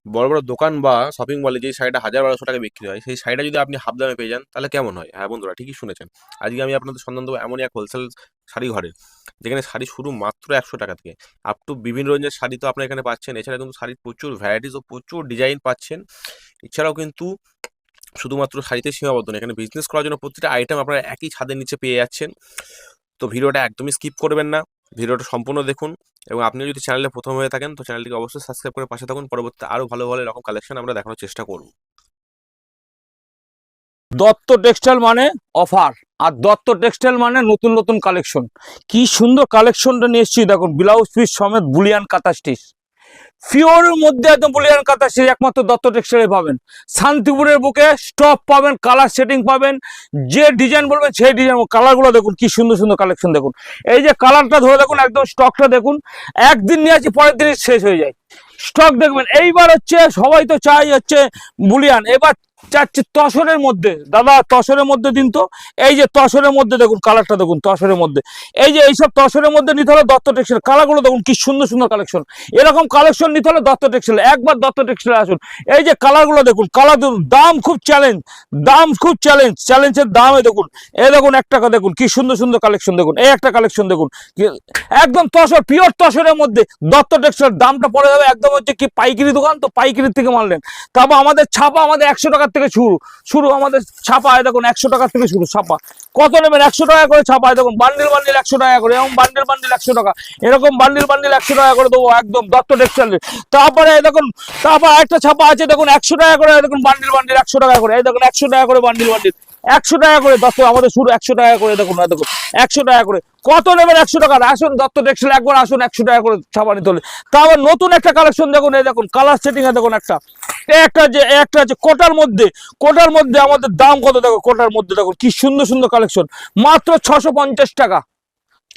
বড় বড় দোকান বা শপিং মলে যে শাড়িটা ১,০০০-১,২০০ টাকা বিক্রি হয়, সেই শাড়িটা যদি আপনি হাফ দামে পেয়ে যান তাহলে কেমন হয়? হ্যাঁ বন্ধুরা, ঠিকই শুনেছেন। আজকে আমি আপনাদের সন্ধান দেবো এমনই এক হোলসেল শাড়ি ঘরে, যেখানে শাড়ি শুরু মাত্র ১০০ টাকা থেকে। আপ টু বিভিন্ন রেঞ্জের শাড়ি তো আপনারা এখানে পাচ্ছেন। এছাড়া কিন্তু শাড়ির প্রচুর ভ্যারাইটিস ও প্রচুর ডিজাইন পাচ্ছেন। এছাড়াও কিন্তু শুধুমাত্র শাড়িতে সীমাবদ্ধ নয়, এখানে বিজনেস করার জন্য প্রতিটা আইটেম আপনারা একই ছাদের নিচে পেয়ে যাচ্ছেন। তো ভিডিওটা একদমই স্কিপ করবেন না, ভিডিওটা সম্পূর্ণ দেখুন। এবং আপনি যদি চ্যানেলে প্রথম হয়ে থাকেন তো চ্যানেলটিকে অবশ্যই সাবস্ক্রাইব করে পাশে থাকুন। পরবর্তীতে আরও ভালো ভালো এরকম কালেকশন আমরা দেখানোর চেষ্টা করব। দত্ত টেক্সটাইল মানে অফার, আর দত্ত টেক্সটাইল মানে নতুন নতুন কালেকশন। কি সুন্দর কালেকশনটা নিয়ে এসেছি দেখুন, ব্লাউজ পিস সমেত বুলিয়ান কাঁথা স্টিচ, পিওরের মধ্যে একদম বুলিয়ান কাঁথা স্টিচ একমাত্র দত্ত টেক্সটাইলে পাবেন। শান্তিপুরের বুকে স্টপ পাবেন, কালার সেটিং পাবেন, যে ডিজাইন বলবেন সেই ডিজাইন। কালারগুলো দেখুন কি সুন্দর সুন্দর কালেকশন দেখুন। এই যে কালারটা ধরে দেখুন, একদম স্টকটা দেখুন, একদিন নিয়ে আসি পরের দিন শেষ হয়ে যায় স্টক দেখবেন। এইবার হচ্ছে সবাই তো চাই হচ্ছে বুলিয়ান, এবার চাচ্ছে তসরের মধ্যে। দাদা তসরের মধ্যে দিন তো। এই যে তসরের মধ্যে দেখুন কালারটা দেখুন, তসরের মধ্যে এই যে এইসব তসরের মধ্যে নিতে হলে দত্ত টেক্সটাইল। কালারগুলো দেখুন কি সুন্দর সুন্দর কালেকশন। এরকম কালেকশন নিতে হলে দত্ত টেক্সটাইল, একবার দত্ত টেক্সটাইল আসুন। এই যে কালারগুলো দেখুন, কালার দেখুন, দাম খুব চ্যালেঞ্জ, দাম খুব চ্যালেঞ্জ, চ্যালেঞ্জের দামে দেখুন। এই দেখুন এক টাকা দেখুন কি সুন্দর সুন্দর কালেকশন দেখুন। এই একটা কালেকশন দেখুন, একদম তসর, পিওর তসরের মধ্যে দত্ত টেক্সটাইল। দামটা পড়ে যাবে একদম হচ্ছে কি পাইকারি দোকান তো পাইকারির থেকে মানলেন। তারপর আমাদের ছাপা আমাদের 100 টাকার থেকে শুরু শুরু আমাদের ছাপা। দেখুন 100 টাকার থেকে শুরু ছাপা। কত নেবেন? 100 টাকা করে ছাপায় দেখুন, বান্ডিল বান্ডিল 100 টাকা করে, এবং বান্ডিল বান্ডিল 100 টাকা, এরকম বান্ডিল বান্ডিল 100 টাকা করে দেবো একদম দত্ত টেক্সটাইলের। তারপরে দেখুন, তারপর একটা ছাপা আছে দেখুন 100 টাকা করে, দেখুন বান্ডিল বান্ডিল 100 টাকা করে। এই দেখুন 100 টাকা করে বান্ডিল বান্ডিল, 100 টাকা করে দত্ত আমাদের শুরু 100 টাকা করে। দেখুন দেখুন 100 টাকা করে। কত নেবেন? 100 টাকা। আসুন দত্ত টেক্সটাইল একবার আসুন, 100 টাকা করে ছাপা নিতে হলে। তারপর নতুন একটা কালেকশন দেখুন, এই দেখুন কালার সেটিং এ দেখুন একটা, একটা আছে কোটার মধ্যে। কোটার মধ্যে আমাদের দাম কত দেখো, কোটার মধ্যে দেখুন কি সুন্দর সুন্দর কালেকশন, মাত্র 650 টাকা।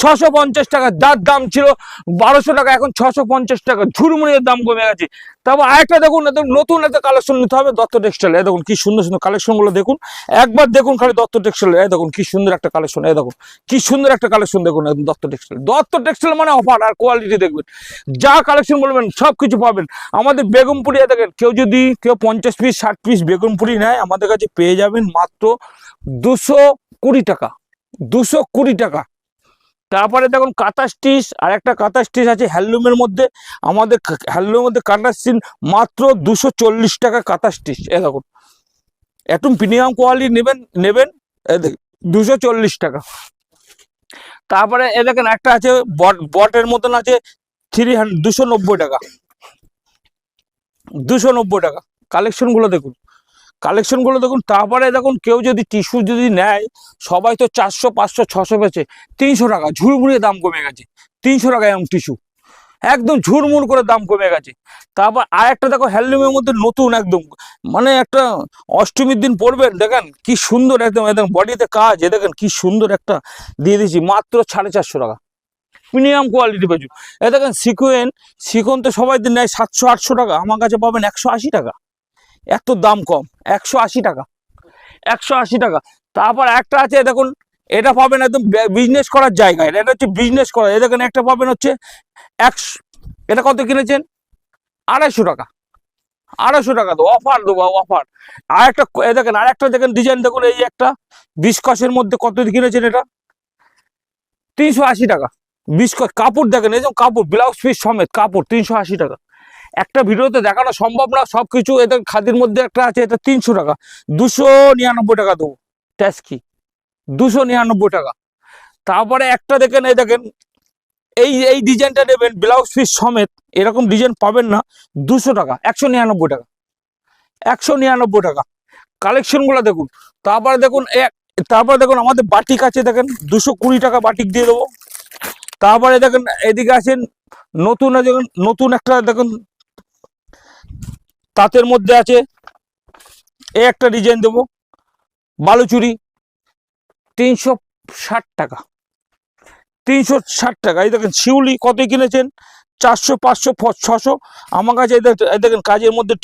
650 টাকা, যার দাম ছিল 1200 টাকা এখন 650 টাকা। ঝুরমুড়ির দাম কমে গেছে। তারপর আরেকটা দেখুন, নতুন একটা কালেকশন নিতে হবে দত্ত টেক্সটাইল। এই দেখুন কি সুন্দর সুন্দর কালেকশন গুলো দেখুন, একবার দেখুন খালি দত্ত টেক্সটাইল। এই দেখুন কি সুন্দর একটা কালেকশন, এই দেখুন কি সুন্দর একটা কালেকশন দেখুন একদম দত্ত টেক্সটাইল। দত্ত টেক্সটাইল মানে অফার আর কোয়ালিটি দেখবেন, যা কালেকশন বলবেন সব কিছু পাবেন। আমাদের বেগমপুরি দেখেন, কেউ 50 পিস 60 পিস বেগমপুরি নেয়, আমাদের কাছে পেয়ে যাবেন মাত্র 220 টাকা, 220 টাকা। তারপরে দেখুন কাঁথা স্টিচ, আর একটা কাঁথা স্টিচ আছে হ্যান্ডলুমের মধ্যে। আমাদের হ্যান্ডলুমের মধ্যে কাঁথা স্টিচ মাত্র 240 টাকা কাঁথা স্টিচ। এ দেখুন একটু প্রিমিয়াম কোয়ালিটি নেবেন নেবেন, 240 টাকা। তারপরে এ দেখেন একটা আছে বটের মতন আছে 300, 290 টাকা, 290 টাকা। কালেকশন গুলো দেখুন, কালেকশন গুলো দেখুন। তারপরে দেখুন কেউ যদি টিস্যু যদি নেয়, সবাই তো 400 500 600 বেচে, 300 টাকা ঝুড়মুড়িয়ে দাম কমে গেছে। 300 টাকা এরকম টিস্যু, একদম ঝুড়মুড় করে দাম কমে গেছে। তারপর আর একটা দেখো হ্যান্ডলুমের মধ্যে নতুন একদম, মানে একটা অষ্টমীর দিন পরবেন, দেখেন কি সুন্দর একদম, একদম বডিতে কাজ। এ দেখেন কি সুন্দর একটা দিয়ে দিয়েছি মাত্র 450 টাকা, প্রিমিয়াম কোয়ালিটি পাচ্ছি। এ দেখেন সিকোয়েন তো সবাই দিন নেয় 700 800 টাকা, আমার কাছে পাবেন 180 টাকা। এত দাম কম, 180 টাকা, 180 টাকা। তারপর একটা আছে দেখুন, এটা পাবেন একদম বিজনেস করার জায়গায়, এটা হচ্ছে বিজনেস করা। এ দেখেন একটা পাবেন হচ্ছে 100, এটা কত কিনেছেন? 250 টাকা, 250 টাকা দেবো, অফার দেবো অফার। আর একটা এ দেখেন, আর একটা দেখেন ডিজাইন দেখুন, এই একটা বিস্কসের মধ্যে কত কিনেছেন? এটা 380 টাকা। বিস্কস কাপড় দেখেন, এই যে কাপড় ব্লাউজ পিস সমেত কাপড় 380 টাকা। একটা ভিডিওতে দেখানো সম্ভব না সবকিছু। এদের খাদির মধ্যে একটা আছে, এটা 300 টাকা, 299 টাকা দেবো ট্যাক্সকি, 299 টাকা। তারপরে একটা দেখেন, এই দেখেন এই এই ডিজাইনটা নেবেন ব্লাউজ পিস সমেত, এরকম ডিজাইন পাবেন না, 200 টাকা, 199 টাকা, 199 টাকা। কালেকশন গুলো দেখুন। তারপরে দেখুন তারপরে দেখুন আমাদের বাটিক আছে, দেখেন 220 টাকা বাটিক দিয়ে দেবো। তারপরে দেখেন এদিকে আছেন নতুন, দেখুন নতুন একটা দেখুন তাঁতের মধ্যে আছে, এই একটা ডিজাইন দেবো বালুচুরি, 360 টাকা, 360 টাকা। এই দেখেন শিউলি কত কিনেছেন? 400 500 600। আমার কাছে এই দেখেন কাজের মধ্যে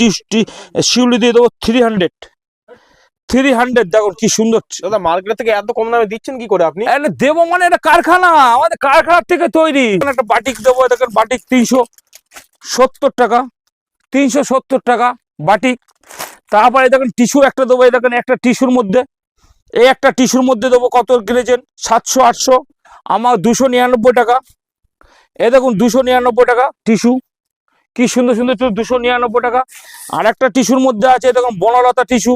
শিউলি দিয়ে দেবো 300, 300। দেখুন কি সুন্দর। দাদা মার্কেট থেকে এত কম দামে দিচ্ছেন কি করে আপনি? দেবো মানে এটা কারখানা, আমাদের কারখানার থেকে তৈরি। একটা বাটিক দেবো, দেখেন বাটিক 370 টাকা, 370 টাকা বাটিক। তারপরে দেখেন টিস্যু একটা দেবো, এই দেখেন একটা টিস্যুর মধ্যে, এই একটা টিস্যুর মধ্যে দেবো কত কিনেছেন 700 800, আমার 299 টাকা। এই দেখুন 299 টাকা টিস্যু, কি সুন্দর সুন্দর 299 টাকা। আর একটা টিস্যুর মধ্যে আছে দেখুন বনলতা টিস্যু,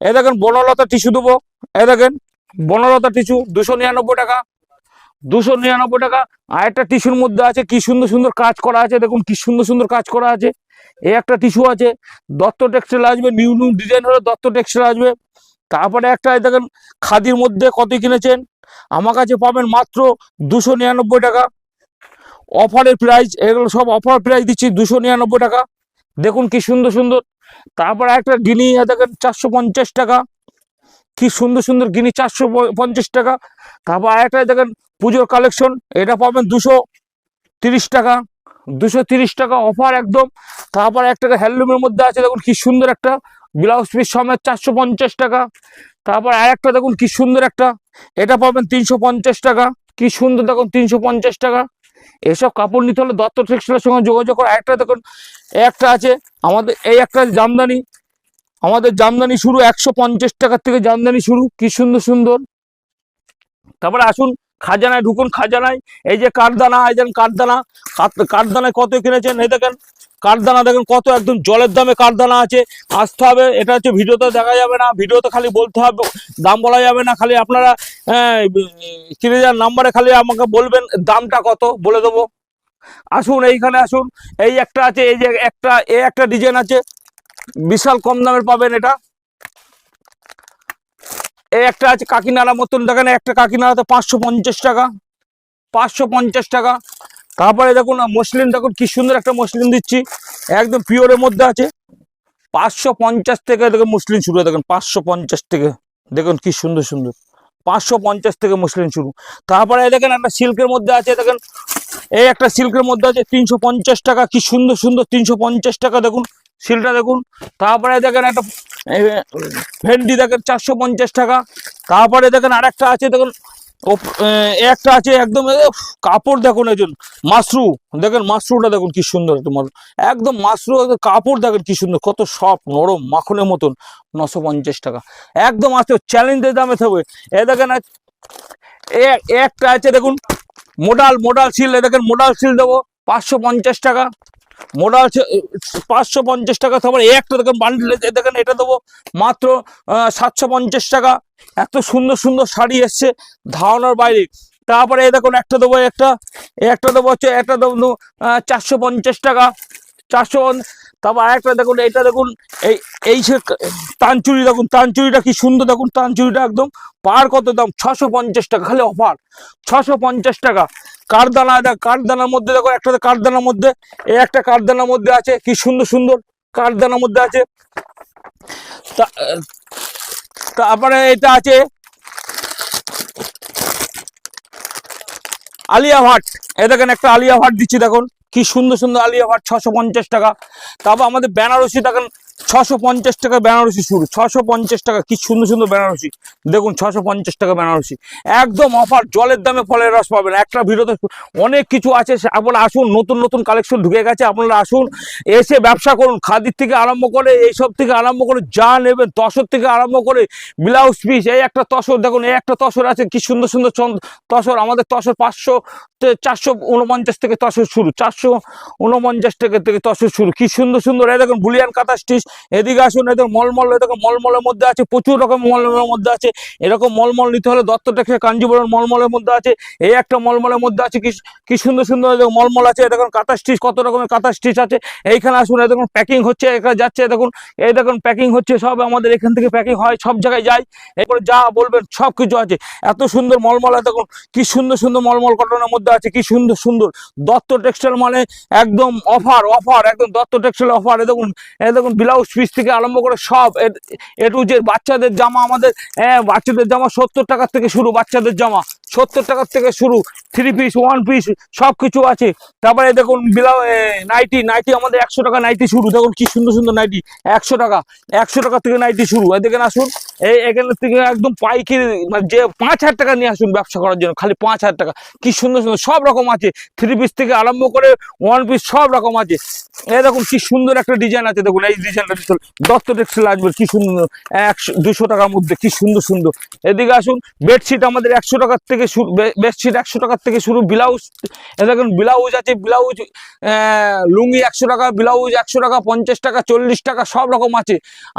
এই দেখেন বনলতা টিস্যু দেবো, এই দেখেন বনলতা টিস্যু 299 টাকা, 299 টাকা। আর একটা টিস্যুর মধ্যে আছে কি সুন্দর সুন্দর কাজ করা আছে, দেখুন কি সুন্দর সুন্দর কাজ করা আছে। এই একটা টিস্যু আছে, দত্ত টেক্সটাইল আসবে, নিউ নিউ ডিজাইন হলে দত্ত টেক্সটাইল আসবে। তারপরে একটা দেখেন খাদির মধ্যে কত কিনেছেন, আমার কাছে পাবেন মাত্র 299 টাকা, অফারের প্রাইস, এগুলো সব অফার প্রাইস দিচ্ছি 299 টাকা। দেখুন কি সুন্দর সুন্দর। তারপরে একটা গিনি দেখেন 450 টাকা, কি সুন্দর সুন্দর গিনি 450 টাকা। তারপর আরেকটা দেখেন পুজোর কালেকশন, এটা পাবেন 230 টাকা, 230 টাকা অফার একদম। তারপর একটা হ্যান্ডলুমের মধ্যে আছে দেখুন কি সুন্দর একটা ব্লাউজ পিস সমেত 450 টাকা। তারপর আরেকটা দেখুন কি সুন্দর একটা, এটা পাবেন 350 টাকা, কি সুন্দর দেখুন 350 টাকা। এসব কাপড় নিতে হলে দত্ত টেক্সটাইলের সঙ্গে যোগাযোগ করে। আরেকটা দেখুন একটা আছে আমাদের, এই একটা জামদানি, আমাদের জামদানি শুরু 150 টাকার থেকে জামদানি শুরু, কি সুন্দর সুন্দর। তারপরে আসুন খাজানায় ঢুকুন, খাজানায় এই যে কাঠদানা, এই যেন কাঠদানা, কাঠদানায় কত কিনেছেন, এই দেখেন কাঠদানা দেখেন কত, একদম জলের দামে কাঠদানা আছে। আসতে হবে, এটা হচ্ছে ভিডিওতে দেখা যাবে না, ভিডিওতে খালি বলতে হবে, দাম বলা যাবে না, খালি আপনারা কিনে যাওয়ার নাম্বারে খালি আমাকে বলবেন দামটা কত, বলে দেবো। আসুন এইখানে আসুন, এই একটা আছে, এই যে একটা ডিজাইন আছে, বিশাল কম দামের পাবেন এটা। এই একটা আছে কাকিনাড়া মতন, দেখেন একটা কাকিনাড়াতে 550 টাকা, 550 টাকা। তারপরে দেখুন মসলিন, দেখুন কি সুন্দর একটা মসলিন দিচ্ছি, একদম পিওরের মধ্যে আছে, 550 থেকে দেখুন মসলিন শুরু, দেখেন 550 থেকে, দেখুন কি সুন্দর সুন্দর 550 থেকে মসলিন শুরু। তারপরে দেখেন একটা সিল্কের মধ্যে আছে, দেখেন এই একটা সিল্কের মধ্যে আছে 350 টাকা, কি সুন্দর সুন্দর 350 টাকা, দেখুন সিলটা দেখুন। তারপরে দেখেন একটা ভেন্ডি দেখেন 450 টাকা। তারপরে দেখেন আরেকটা আছে, দেখুন একটা আছে একদম কাপড় দেখুন, একজন মাশরু, দেখেন মাশরুটা দেখুন কি সুন্দর, তোমার একদম মাশরু কাপড় দেখেন কি সুন্দর, কত সফট নরম মাখনের মতন, 950 টাকা একদম আছে, চ্যালেঞ্জের দামে থাকবে। এ দেখেন একটা আছে দেখুন মোডাল সিল, দেখেন মোডাল সিল দেবো 550 টাকা, মোডাল 550 টাকা। তারপরে একটা দেখেন বান্ডিল, দেখেন এটা দেবো মাত্র 750 টাকা। এত সুন্দর সুন্দর শাড়ি এসছে ধারণার বাইরে। তারপরে এই দেখুন একটা দেবো, একটা দেবো হচ্ছে, একটা দেবো 450 টাকা, 400। তারপর আরেকটা দেখুন, এইটা দেখুন এই সে তানচুরি, দেখুন তানচুরিটা কি সুন্দর, দেখুন তানচুরিটা একদম পার কত দাম 650 টাকা, খালি অফার 650 টাকা। কাঠদানা, কাঠদানার মধ্যে দেখো একটা কাঠদানার মধ্যে, এই একটা কাঠদানার মধ্যে আছে কি সুন্দর সুন্দর কাঠদানার মধ্যে আছে। তারপরে এটা আছে আলিয়া ভাট, এ দেখেন একটা আলিয়া ভাট দিচ্ছি, দেখুন কি সুন্দর সুন্দর আলিয়া ভাট 650 টাকা। তারপর আমাদের বেনারসি দেখেন 650 টাকা বেনারসি শুরু, 650 টাকা, কি সুন্দর সুন্দর বেনারসি দেখুন, 650 টাকা বেনারসি একদম অফার, জলের দামে ফলের রস পাবেন। একটা ভিডিওতে অনেক কিছু আছে, আপনারা আসুন, নতুন নতুন কালেকশন ঢুকে গেছে, আপনারা আসুন, এসে ব্যবসা করুন। খাদির থেকে আরম্ভ করে এইসব থেকে আরম্ভ করে যা নেবেন, তসর থেকে আরম্ভ করে ব্লাউজ পিস, এই একটা তসর দেখুন, এই একটা তসর আছে কি সুন্দর সুন্দর তসর, আমাদের তসর 449 থেকে তসর শুরু, 449 টাকা থেকে তসর শুরু, কি সুন্দর সুন্দর। এই দেখুন বুলিয়ান কাঁথা স্টিচ, এদিকে আসুন, এদের মলমল, এদিকে মলমলের মধ্যে আছে, প্রচুর রকম মলমলের মধ্যে আছে। এরকম মলমল নিতে হলে দত্ত টেক্সটাইল কাঞ্জিবরম মলমলের মধ্যে আছে, এই একটা মলমলের মধ্যে আছে, কি সুন্দর সুন্দর মলমল আছে। দেখুন কাঁথা স্টিচ, কত রকমের কাঁথা স্টিচ আছে। এইখানে আসুন, এই দেখুন প্যাকিং হচ্ছে, এখানে যাচ্ছে, দেখুন এই দেখুন প্যাকিং হচ্ছে, সব আমাদের এখান থেকে প্যাকিং হয়, সব জায়গায় যায়, এরপরে যা বলবেন সব কিছু আছে। এত সুন্দর মলমল, দেখুন কি সুন্দর সুন্দর মলমল কটনের মধ্যে আছে, কি সুন্দর সুন্দর। দত্ত টেক্সটাইল মানে একদম অফার, অফার একদম দত্ত টেক্সটাইল অফার। এই দেখুন ব্লাউজ পিস থেকে আরম্ভ করে সব এ টু জেড। বাচ্চাদের জামা আমাদের, বাচ্চাদের জামা 70 টাকার থেকে শুরু, বাচ্চাদের জামা 70 টাকার থেকে শুরু, 3 পিস 1 পিস সব কিছু আছে। তারপরে দেখুন নাইটি আমাদের 100 টাকা নাইটি শুরু, দেখুন কি সুন্দর সুন্দর নাইটি 100 টাকা, 100 টাকা থেকে নাইটি শুরু। দেখেন আসুন, এই এখানে থেকে একদম পাইকারি, মানে যে 5,000 টাকা নিয়ে আসুন ব্যবসা করার জন্য, খালি 5,000 টাকা। কি সুন্দর সুন্দর সব রকম আছে, 3 পিস থেকে আরম্ভ করে 1 পিস সব রকম আছে। এরকম কি সুন্দর একটা ডিজাইন আছে, দেখুন এই ডিজাইনটা দত্ত টেক্সটাইল আসবে, কি সুন্দর 100-200 টাকার মধ্যে, কি সুন্দর সুন্দর। এদিকে আসুন, বেডশিট আমাদের 100 টাকার থেকে শুরু, বেডশিট 100 টাকার থেকে শুরু। ব্লাউজ এ দেখুন, ব্লাউজ আছে, ব্লাউজ লুঙ্গি 100 টাকা, ব্লাউজ 100 টাকা, 50 টাকা, 40 টাকা, সব রকম আছে।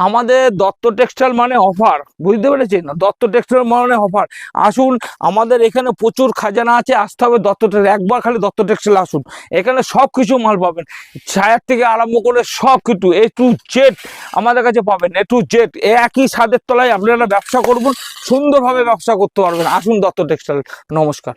আমাদের দত্ত টেক্সটাইল মানে অফার, বুঝতে পেরেছেন? দত্ত টেক্সটাইল মানে অফার। আসুন, আমাদের এখানে প্রচুর খাজানা আছে, আসতে হবে দত্ত টেক্সটাইল, একবার খালি দত্ত টেক্সটাইল আসুন, এখানে সব কিছু মাল পাবেন, ছায়ার থেকে আরম্ভ করে সব কিছু A to Z আমাদের কাছে পাবেন। A to Z একই ছাদের তলায় আপনারা ব্যবসা করবেন, সুন্দরভাবে ব্যবসা করতে পারবেন। আসুন দত্ত টেক্সটাইল। নমস্কার।